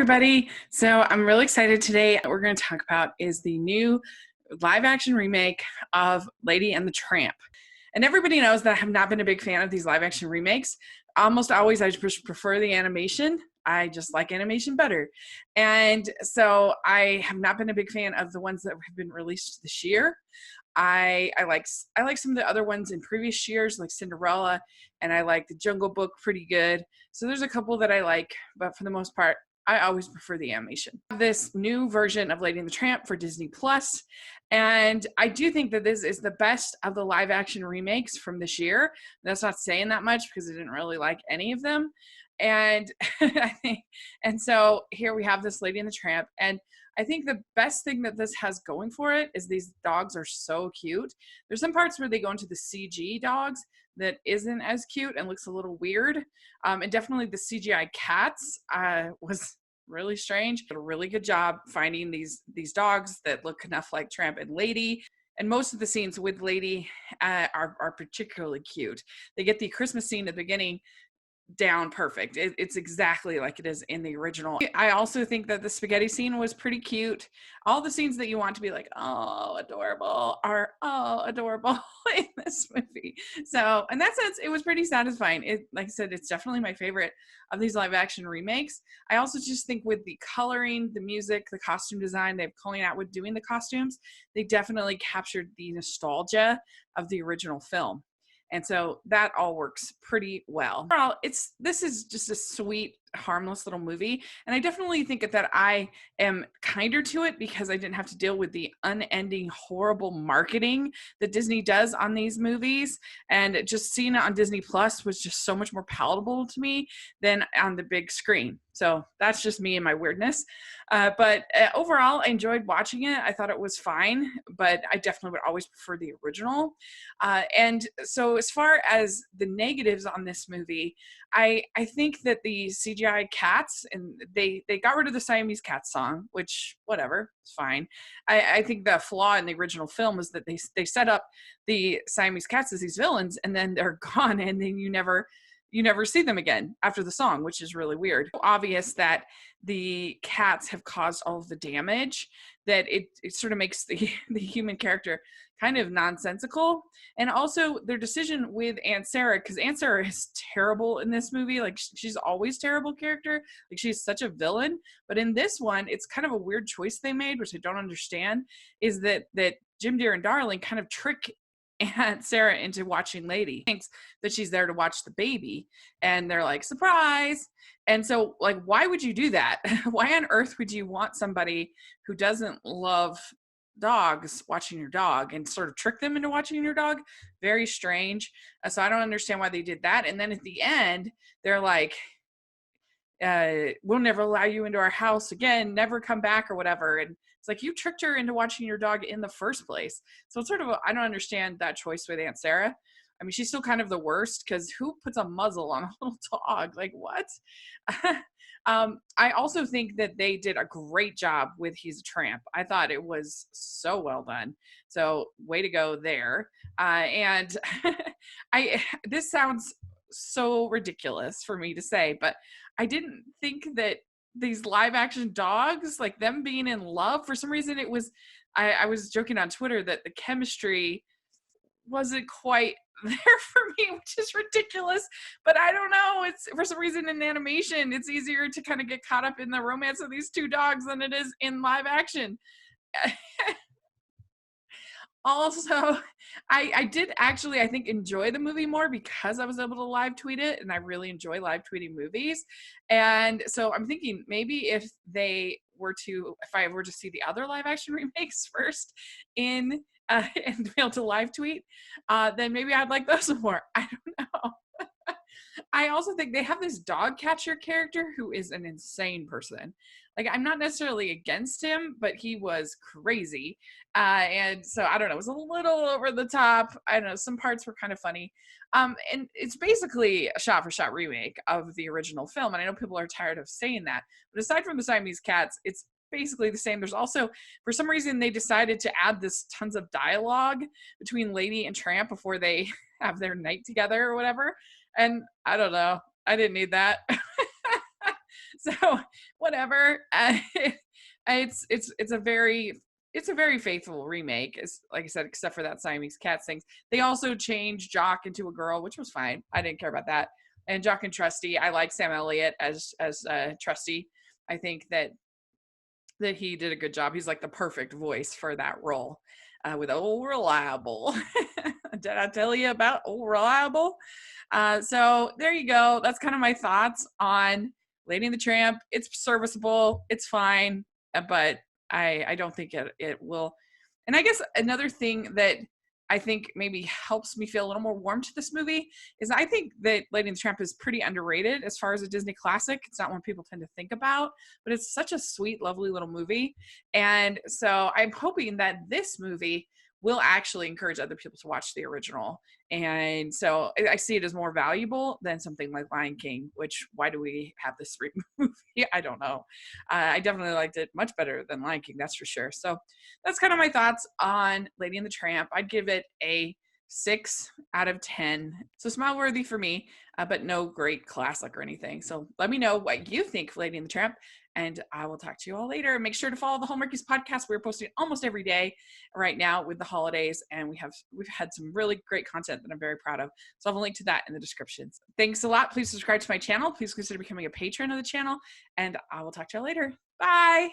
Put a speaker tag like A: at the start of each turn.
A: everybody. So I'm really excited today. What we're going to talk about is the new live action remake of Lady and the Tramp. And everybody knows that I have not been a big fan of these live action remakes. Almost always I just prefer the animation. I just like animation better. And so I have not been a big fan of the ones that have been released this year. I like some of the other ones in previous years, like Cinderella, and I like the Jungle Book pretty good. So there's a couple that I like, but for the most part, I always prefer the animation. This new version of Lady and the Tramp for Disney Plus, and I do think that this is the best of the live action remakes from this year. That's not saying that much because I didn't really like any of them. And and so here we have this Lady and the Tramp, and I think the best thing that this has going for it is these dogs are so cute. There's some parts where they go into the CG dogs that isn't as cute and looks a little weird. And definitely the CGI cats was really strange. Did a really good job finding these dogs that look enough like Tramp and Lady. And most of the scenes with Lady are particularly cute. They get the Christmas scene at the beginning down perfect. It's exactly like it is in the original. I also think that the spaghetti scene was pretty cute. All the scenes that you want to be like, oh, adorable, are adorable in this movie. So in that sense, it was pretty satisfying. Like I said, it's definitely my favorite of these live action remakes. I also just think with the coloring, the music, the costume design they've Colleen Atwood doing the costumes, they definitely captured the nostalgia of the original film. And so that all works pretty well. Overall, this is just a sweet, harmless little movie. And I definitely think that I am kinder to it because I didn't have to deal with the unending, horrible marketing that Disney does on these movies. And just seeing it on Disney Plus was just so much more palatable to me than on the big screen. So that's just me and my weirdness. But overall, I enjoyed watching it. I thought it was fine, but I definitely would always prefer the original. And so as far as the negatives on this movie, I think that the CGI cats, and they got rid of the Siamese cat song, which whatever, it's fine. I think the flaw in the original film was that they set up the Siamese cats as these villains, and then they're gone, and then you never see them again after the song, which is really weird. Obvious that the cats have caused all of the damage that it sort of makes the human character kind of nonsensical. And also their decision with Aunt Sarah, because Aunt Sarah is terrible in this movie. Like she's always terrible character. Like she's such a villain. But in this one, it's kind of a weird choice they made, which I don't understand, is that Jim, Dear, and Darling kind of trick Aunt Sarah into watching Lady. Thinks that she's there to watch the baby, and they're like, surprise. And so like, why would you do that? Why on earth would you want somebody who doesn't love dogs watching your dog and sort of trick them into watching your dog? Very strange. So I don't understand why they did that. And then at the end, they're like, we'll never allow you into our house again, never come back or whatever. And it's like, you tricked her into watching your dog in the first place. So it's sort of I don't understand that choice with Aunt Sarah. I mean, she's still kind of the worst because who puts a muzzle on a little dog? Like, what? I also think that they did a great job with He's a Tramp. I thought it was so well done. So way to go there. And this sounds so ridiculous for me to say, but I didn't think that these live action dogs, like them being in love, for some reason it was, I was joking on Twitter that the chemistry wasn't quite there for me, which is ridiculous. But I don't know. It's for some reason in animation, it's easier to kind of get caught up in the romance of these two dogs than it is in live action. Also, I did actually, I think, enjoy the movie more because I was able to live tweet it, and I really enjoy live tweeting movies. And so I'm thinking maybe if I were to see the other live action remakes first and be able to live tweet, then maybe I'd like those more. I don't know. I also think they have this dog catcher character who is an insane person. Like, I'm not necessarily against him, but he was crazy. And so, I don't know, it was a little over the top. I don't know, some parts were kind of funny. And it's basically a shot-for-shot remake of the original film. And I know people are tired of saying that. But aside from the Siamese cats, it's basically the same. There's also, for some reason, they decided to add this tons of dialogue between Lady and Tramp before they have their night together or whatever. And I don't know. I didn't need that. So whatever. It's a very faithful remake. It's like I said, except for that Siamese cats things. They also changed Jock into a girl, which was fine. I didn't care about that. And Jock and Trusty, I like Sam Elliott as Trusty. I think that he did a good job. He's like the perfect voice for that role. With Old Reliable. Did I tell you about Old Reliable? So there you go. That's kind of my thoughts on Lady and the Tramp. It's serviceable. It's fine, but I don't think it will. And I guess another thing that I think maybe helps me feel a little more warm to this movie is I think that Lady and the Tramp is pretty underrated as far as a Disney classic. It's not one people tend to think about, but it's such a sweet, lovely little movie. And so I'm hoping that this movie will actually encourage other people to watch the original. And so I see it as more valuable than something like Lion King, which why do we have this movie? I don't know. I definitely liked it much better than Lion King, that's for sure. So that's kind of my thoughts on Lady and the Tramp. I'd give it a 6 out of 10. So smile worthy for me, but no great classic or anything. So let me know what you think of Lady and the Tramp, and I will talk to you all later. Make sure to follow the Hallmarkies podcast. We're posting almost every day right now with the holidays, and we've had some really great content that I'm very proud of. So I'll have a link to that in the descriptions. Thanks a lot. Please subscribe to my channel. Please consider becoming a patron of the channel, and I will talk to you all later. Bye.